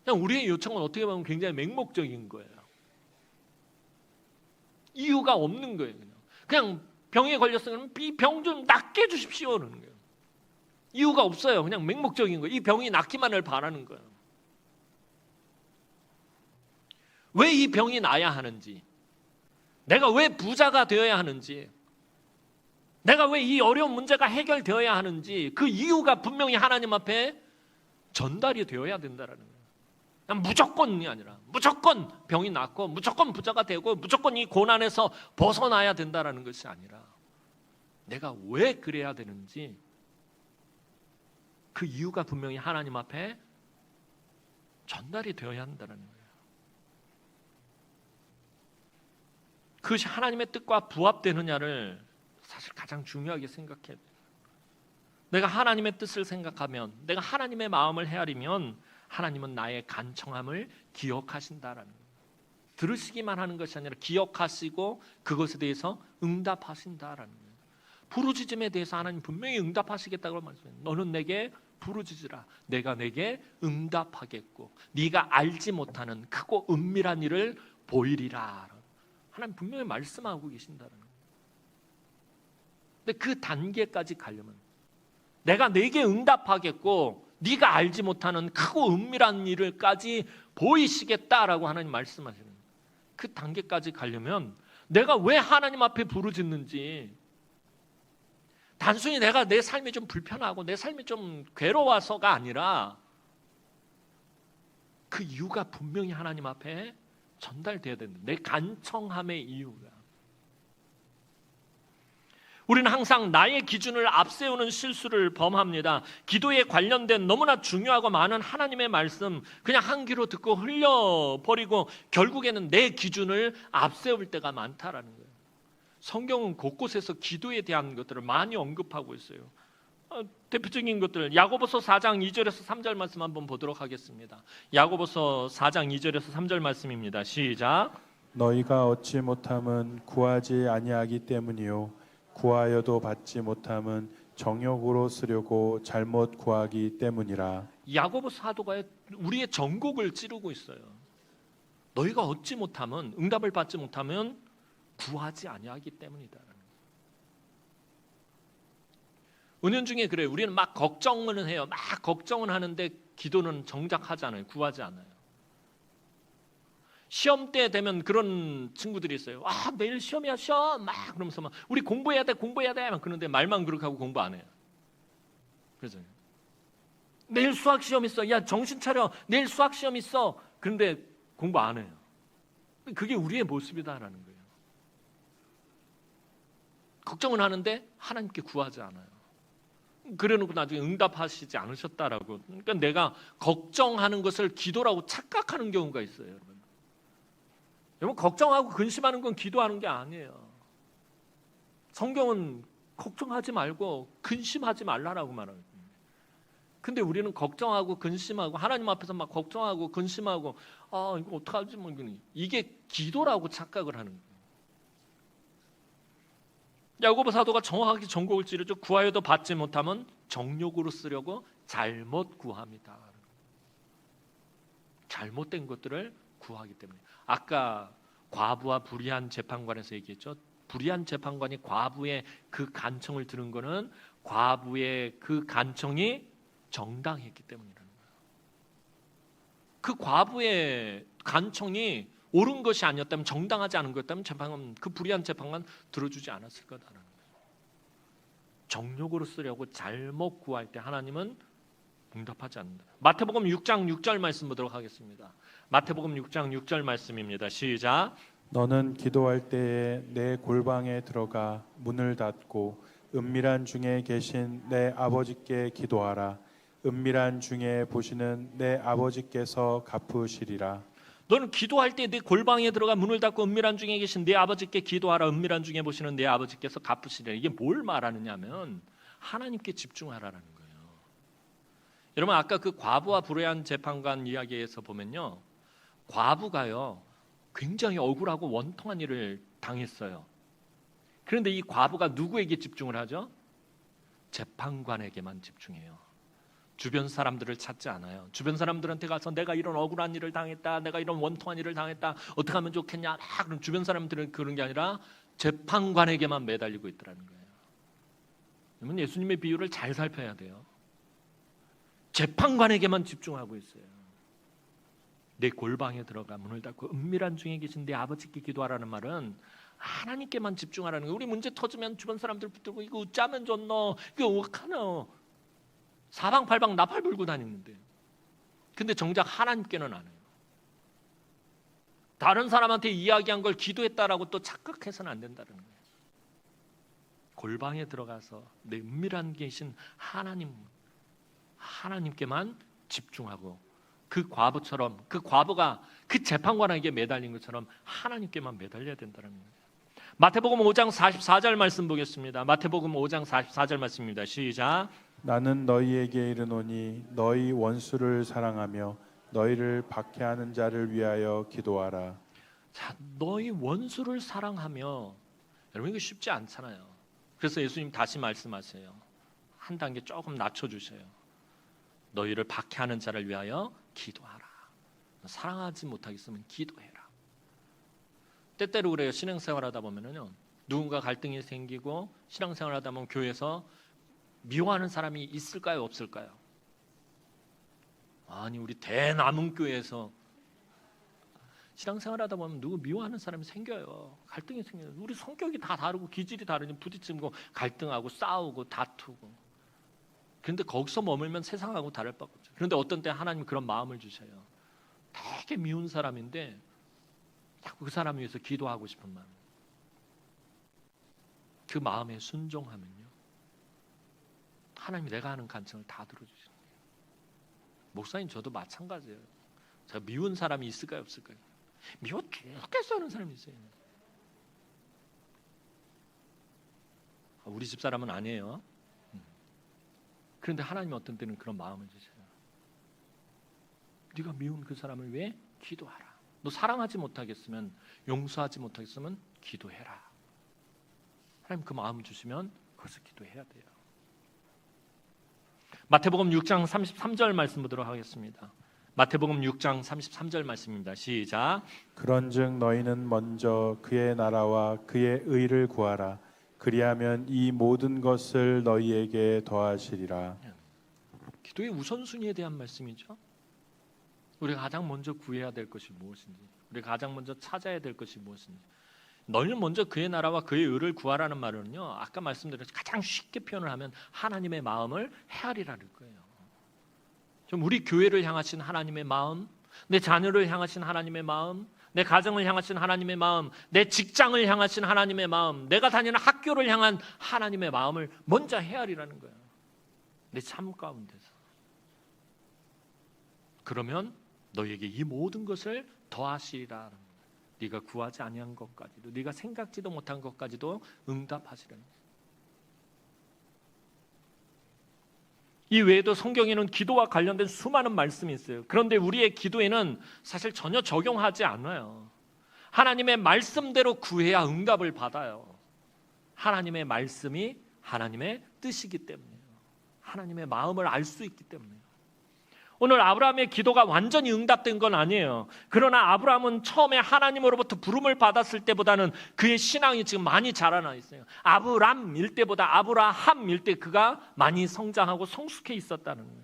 그냥 우리의 요청은 어떻게 보면 굉장히 맹목적인 거예요. 이유가 없는 거예요. 그냥 병에 걸렸으면 이 병 좀 낫게 해주십시오 그러는 거예요. 이유가 없어요. 그냥 맹목적인 거예요. 이 병이 낫기만을 바라는 거예요. 왜 이 병이 나야 하는지, 내가 왜 부자가 되어야 하는지, 내가 왜 이 어려운 문제가 해결되어야 하는지 그 이유가 분명히 하나님 앞에 전달이 되어야 된다는 거예요. 그냥 무조건이 아니라 무조건 병이 낫고 무조건 부자가 되고 무조건 이 고난에서 벗어나야 된다는 것이 아니라 내가 왜 그래야 되는지 그 이유가 분명히 하나님 앞에 전달이 되어야 한다는 거예요. 그것이 하나님의 뜻과 부합되느냐를 사실 가장 중요하게 생각해야 돼요. 내가 하나님의 뜻을 생각하면, 내가 하나님의 마음을 헤아리면 하나님은 나의 간청함을 기억하신다라는 거예요. 들으시기만 하는 것이 아니라 기억하시고 그것에 대해서 응답하신다라는 거예요. 부르짖음에 대해서 하나님 분명히 응답하시겠다고 말씀해요. 너는 내게 부르짖으라. 내가 내게 응답하겠고 네가 알지 못하는 크고 은밀한 일을 보이리라. 하나님 분명히 말씀하고 계신다는 거예요. 근데 그 단계까지 가려면 내가 내게 응답하겠고 네가 알지 못하는 크고 은밀한 일을까지 보이시겠다라고 하나님 말씀하시는 거예요. 그 단계까지 가려면 내가 왜 하나님 앞에 부르짖는지, 단순히 내가 내 삶이 좀 불편하고 내 삶이 좀 괴로워서가 아니라 그 이유가 분명히 하나님 앞에 전달돼야 된다. 내 간청함의 이유가. 우리는 항상 나의 기준을 앞세우는 실수를 범합니다. 기도에 관련된 너무나 중요하고 많은 하나님의 말씀 그냥 한 귀로 듣고 흘려버리고 결국에는 내 기준을 앞세울 때가 많다라는 거예요. 성경은 곳곳에서 기도에 대한 것들을 많이 언급하고 있어요. 대표적인 것들, 야고보서 4장 2절에서 3절 말씀 한번 보도록 하겠습니다. 야고보서 4장 2절에서 3절 말씀입니다. 시작. 너희가 얻지 못함은 구하지 아니하기 때문이요 구하여도 받지 못함은 정욕으로 쓰려고 잘못 구하기 때문이라. 야고보 사도가 우리의 전곡을 찌르고 있어요. 너희가 얻지 못하면, 응답을 받지 못하면 구하지 아니하기 때문이다. 은연중에 그래요. 우리는 막 걱정은 해요. 막 걱정은 하는데 기도는 정작 하지 않아요. 구하지 않아요. 시험 때 되면 그런 친구들이 있어요. 아, 내일 시험이야, 시험. 막 그러면서 막 우리 공부해야 돼, 공부해야 돼. 막 그러는데 말만 그렇게 하고 공부 안 해요. 그래서 내일 수학 시험 있어. 야, 정신 차려. 내일 수학 시험 있어. 그런데 공부 안 해요. 그게 우리의 모습이다라는 거예요. 걱정은 하는데 하나님께 구하지 않아요. 그래놓고 나중에 응답하시지 않으셨다라고. 그러니까 내가 걱정하는 것을 기도라고 착각하는 경우가 있어요, 여러분. 여러분, 걱정하고 근심하는 건 기도하는 게 아니에요. 성경은 걱정하지 말고 근심하지 말라라고 말해요. 근데 우리는 걱정하고 근심하고 하나님 앞에서 막 걱정하고 근심하고 아, 이거 어떡하지 뭐 이게 기도라고 착각을 하는 거예요. 야고보 사도가 정확하게 전곡을 찌르죠. 구하여도 받지 못하면 정욕으로 쓰려고 잘못 구합니다. 잘못된 것들을 구하기 때문에. 아까 과부와 불의한 재판관에서 얘기했죠. 불의한 재판관이 과부의 그 간청을 들은 거는 과부의 그 간청이 정당했기 때문이라는 거예요. 그 과부의 간청이 옳은 것이 아니었다면, 정당하지 않은 것이었다면 재판관, 그 불의한 재판관 들어주지 않았을 거다라는 거예요. 정욕으로 쓰려고 잘못 구할 때 하나님은 응답하지 않는다. 마태복음 6장 6절 말씀 보도록 하겠습니다. 마태복음 6장 6절 말씀입니다. 시작. 너는 기도할 때에 내 골방에 들어가 문을 닫고 은밀한 중에 계신 내 아버지께 기도하라. 은밀한 중에 보시는 내 아버지께서 갚으시리라. 너는 기도할 때 내 골방에 들어가 문을 닫고 은밀한 중에 계신 내 아버지께 기도하라. 은밀한 중에 보시는 내 아버지께서 갚으시리라. 이게 뭘 말하느냐면 하나님께 집중하라라는 거예요. 여러분, 아까 그 과부와 불의한 재판관 이야기에서 보면요, 과부가요 굉장히 억울하고 원통한 일을 당했어요. 그런데 이 과부가 누구에게 집중을 하죠? 재판관에게만 집중해요. 주변 사람들을 찾지 않아요. 주변 사람들한테 가서 내가 이런 억울한 일을 당했다, 내가 이런 원통한 일을 당했다, 어떻게 하면 좋겠냐, 그럼 주변 사람들은 그런 게 아니라 재판관에게만 매달리고 있더라는 거예요. 여러분, 예수님의 비유를 잘 살펴야 돼요. 재판관에게만 집중하고 있어요. 내 골방에 들어가 문을 닫고 은밀한 중에 계신 내 아버지께 기도하라는 말은 하나님께만 집중하라는 거예요. 우리 문제 터지면 주변 사람들 붙들고 이거 어쩌면 좋노, 이거 어떡하노, 사방팔방 나팔 불고 다니는데, 근데 정작 하나님께는 안 해요. 다른 사람한테 이야기한 걸 기도했다라고 또 착각해서는 안 된다는 거예요. 골방에 들어가서 내 은밀한 계신 하나님께만 집중하고, 그 과부처럼, 그 과부가 그 재판관에게 매달린 것처럼 하나님께만 매달려야 된다는 거예요. 마태복음 5장 44절 말씀 보겠습니다. 마태복음 5장 44절 말씀입니다. 시작. 나는 너희에게 이르노니 너희 원수를 사랑하며 너희를 박해하는 자를 위하여 기도하라. 자, 너희 원수를 사랑하며, 여러분 이거 쉽지 않잖아요. 그래서 예수님 다시 말씀하세요. 한 단계 조금 낮춰주세요. 너희를 박해하는 자를 위하여 기도하라. 사랑하지 못하겠으면 기도해라. 때때로 그래요. 신앙생활하다 보면은요, 누군가 갈등이 생기고 신앙생활하다 보면 교회에서 미워하는 사람이 있을까요, 없을까요? 아니, 우리 대남은교회에서 신앙생활하다 보면 누구 미워하는 사람이 생겨요. 갈등이 생겨요. 우리 성격이 다 다르고 기질이 다르니 부딪히고 갈등하고 싸우고 다투고. 그런데 거기서 머물면 세상하고 다를 바가 없죠. 그런데 어떤 때 하나님이 그런 마음을 주셔요. 되게 미운 사람인데 자꾸 그 사람 위해서 기도하고 싶은 마음. 그 마음에 순종하면요, 하나님이 내가 하는 간청을 다 들어주시는 거예요. 목사님, 저도 마찬가지예요. 제가 미운 사람이 있을까요, 없을까요? 미워 죽겠어 하는 사람이 있어요. 우리 집사람은 아니에요. 그런데 하나님이 어떤 때는 그런 마음을 주셔요. 네가 미운 그 사람을 위해 기도하라. 너 사랑하지 못하겠으면, 용서하지 못하겠으면 기도해라. 하나님 그 마음 주시면 그것을 기도해야 돼요. 마태복음 6장 33절 말씀 보도록 하겠습니다. 마태복음 6장 33절 말씀입니다. 시작. 그런즉 너희는 먼저 그의 나라와 그의 의를 구하라. 그리하면 이 모든 것을 너희에게 더하시리라. 기도의 우선순위에 대한 말씀이죠. 우리가 가장 먼저 구해야 될 것이 무엇인지, 우리가 가장 먼저 찾아야 될 것이 무엇인지. 너희는 먼저 그의 나라와 그의 의를 구하라는 말은요, 아까 말씀드렸죠, 가장 쉽게 표현을 하면 하나님의 마음을 헤아리라는 거예요. 좀 우리 교회를 향하신 하나님의 마음, 내 자녀를 향하신 하나님의 마음, 내 가정을 향하신 하나님의 마음, 내 직장을 향하신 하나님의 마음, 내가 다니는 학교를 향한 하나님의 마음을 먼저 헤아리라는 거예요. 내 삶 가운데서. 그러면 너희에게 이 모든 것을 더하시리라. 네가 구하지 아니한 것까지도, 네가 생각지도 못한 것까지도 응답하시라는 거예요. 이 외에도 성경에는 기도와 관련된 수많은 말씀이 있어요. 그런데 우리의 기도에는 사실 전혀 적용하지 않아요. 하나님의 말씀대로 구해야 응답을 받아요. 하나님의 말씀이 하나님의 뜻이기 때문이에요. 하나님의 마음을 알 수 있기 때문이에요. 오늘 아브라함의 기도가 완전히 응답된 건 아니에요. 그러나 아브라함은 처음에 하나님으로부터 부름을 받았을 때보다는 그의 신앙이 지금 많이 자라나 있어요. 아브람일 때보다 아브라함일 때 그가 많이 성장하고 성숙해 있었다는 거예요.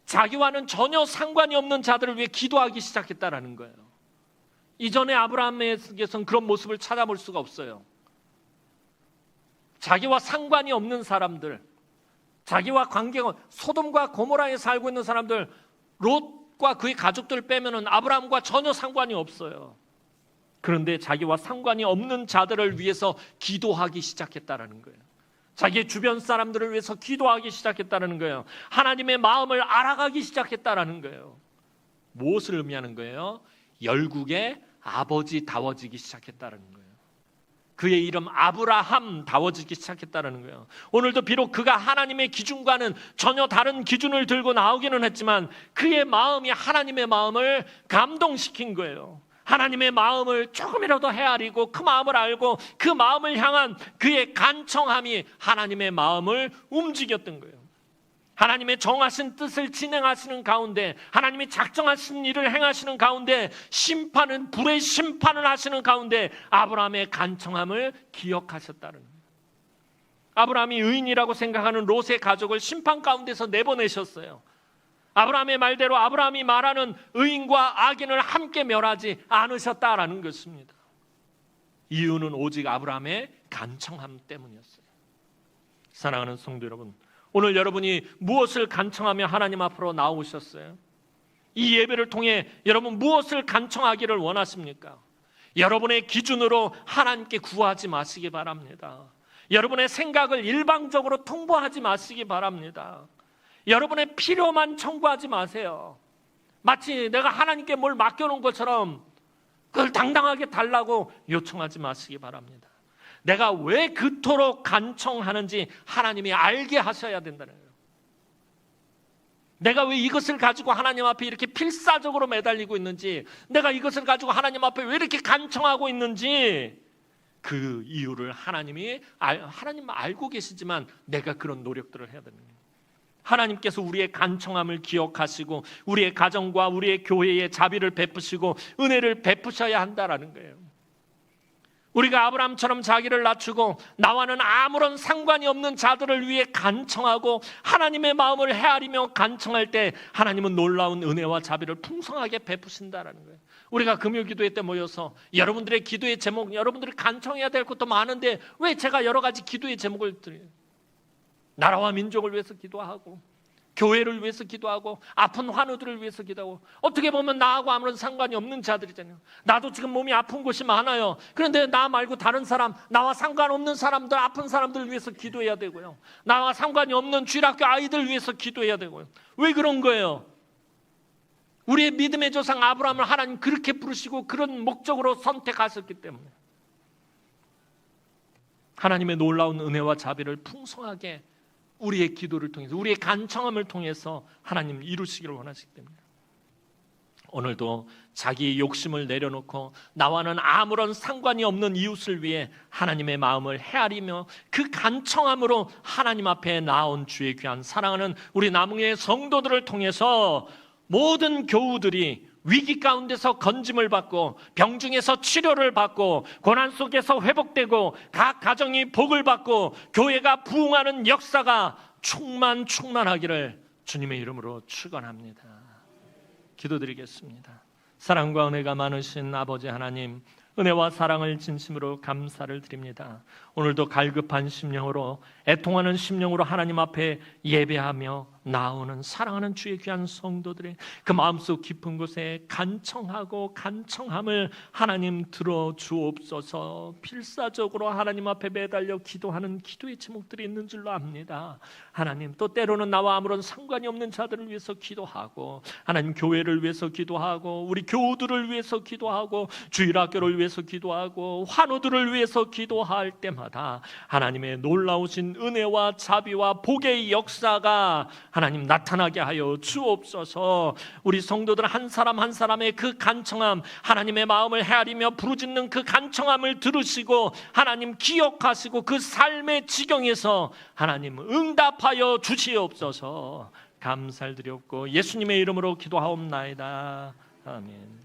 자기와는 전혀 상관이 없는 자들을 위해 기도하기 시작했다는 거예요. 이전에 아브라함에게서는 그런 모습을 찾아볼 수가 없어요. 자기와 상관이 없는 사람들, 자기와 관계가, 소돔과 고모라에 살고 있는 사람들, 롯과 그의 가족들을 빼면은 아브라함과 전혀 상관이 없어요. 그런데 자기와 상관이 없는 자들을 위해서 기도하기 시작했다는 거예요. 자기의 주변 사람들을 위해서 기도하기 시작했다는 거예요. 하나님의 마음을 알아가기 시작했다는 거예요. 무엇을 의미하는 거예요? 열국의 아버지다워지기 시작했다는 거예요. 그의 이름 아브라함다워지기 시작했다는 거예요. 오늘도 비록 그가 하나님의 기준과는 전혀 다른 기준을 들고 나오기는 했지만 그의 마음이 하나님의 마음을 감동시킨 거예요. 하나님의 마음을 조금이라도 헤아리고 그 마음을 알고 그 마음을 향한 그의 간청함이 하나님의 마음을 움직였던 거예요. 하나님의 정하신 뜻을 진행하시는 가운데, 하나님이 작정하신 일을 행하시는 가운데, 심판은 불의 심판을 하시는 가운데 아브라함의 간청함을 기억하셨다는 거예요. 아브라함이 의인이라고 생각하는 롯의 가족을 심판 가운데서 내보내셨어요. 아브라함의 말대로 아브라함이 말하는 의인과 악인을 함께 멸하지 않으셨다라는 것입니다. 이유는 오직 아브라함의 간청함 때문이었어요. 사랑하는 성도 여러분, 오늘 여러분이 무엇을 간청하며 하나님 앞으로 나오셨어요? 이 예배를 통해 여러분 무엇을 간청하기를 원하십니까? 여러분의 기준으로 하나님께 구하지 마시기 바랍니다. 여러분의 생각을 일방적으로 통보하지 마시기 바랍니다. 여러분의 필요만 청구하지 마세요. 마치 내가 하나님께 뭘 맡겨놓은 것처럼 그걸 당당하게 달라고 요청하지 마시기 바랍니다. 내가 왜 그토록 간청하는지 하나님이 알게 하셔야 된다는 거예요. 내가 왜 이것을 가지고 하나님 앞에 이렇게 필사적으로 매달리고 있는지, 내가 이것을 가지고 하나님 앞에 왜 이렇게 간청하고 있는지, 그 이유를 하나님 알고 계시지만 내가 그런 노력들을 해야 되는 거예요. 하나님께서 우리의 간청함을 기억하시고 우리의 가정과 우리의 교회에 자비를 베푸시고 은혜를 베푸셔야 한다라는 거예요. 우리가 아브라함처럼 자기를 낮추고 나와는 아무런 상관이 없는 자들을 위해 간청하고 하나님의 마음을 헤아리며 간청할 때 하나님은 놀라운 은혜와 자비를 풍성하게 베푸신다라는 거예요. 우리가 금요 기도회 때 모여서 여러분들의 기도의 제목, 여러분들이 간청해야 될 것도 많은데 왜 제가 여러 가지 기도의 제목을 드려요? 나라와 민족을 위해서 기도하고 교회를 위해서 기도하고 아픈 환우들을 위해서 기도하고, 어떻게 보면 나하고 아무런 상관이 없는 자들이잖아요. 나도 지금 몸이 아픈 곳이 많아요. 그런데 나 말고 다른 사람, 나와 상관없는 사람들, 아픈 사람들을 위해서 기도해야 되고요. 나와 상관이 없는 주일학교 아이들 위해서 기도해야 되고요. 왜 그런 거예요? 우리의 믿음의 조상 아브라함을 하나님 그렇게 부르시고 그런 목적으로 선택하셨기 때문에 하나님의 놀라운 은혜와 자비를 풍성하게 우리의 기도를 통해서, 우리의 간청함을 통해서 하나님 이루시기를 원하시기 때문에 오늘도 자기 욕심을 내려놓고 나와는 아무런 상관이 없는 이웃을 위해 하나님의 마음을 헤아리며 그 간청함으로 하나님 앞에 나온 주의 귀한 사랑하는 우리 남흥의 성도들을 통해서 모든 교우들이 위기 가운데서 건짐을 받고 병중에서 치료를 받고 고난 속에서 회복되고 각 가정이 복을 받고 교회가 부흥하는 역사가 충만하기를 주님의 이름으로 축원합니다. 기도드리겠습니다. 사랑과 은혜가 많으신 아버지 하나님, 은혜와 사랑을 진심으로 감사를 드립니다. 오늘도 갈급한 심령으로, 애통하는 심령으로 하나님 앞에 예배하며 나오는 사랑하는 주의 귀한 성도들의 그 마음속 깊은 곳에 간청하고 간청함을 하나님 들어 주옵소서. 필사적으로 하나님 앞에 매달려 기도하는 기도의 제목들이 있는 줄로 압니다. 하나님, 또 때로는 나와 아무런 상관이 없는 자들을 위해서 기도하고, 하나님 교회를 위해서 기도하고, 우리 교우들을 위해서 기도하고, 주일학교를 위해서 기도하고, 환우들을 위해서 기도할 때마다 하나님의 놀라우신 은혜와 자비와 복의 역사가 하나님 나타나게 하여 주옵소서. 우리 성도들 한 사람 한 사람의 그 간청함, 하나님의 마음을 헤아리며 부르짖는 그 간청함을 들으시고 하나님 기억하시고 그 삶의 지경에서 하나님 응답하여 주시옵소서. 감사를 드렸고 예수님의 이름으로 기도하옵나이다. 아멘.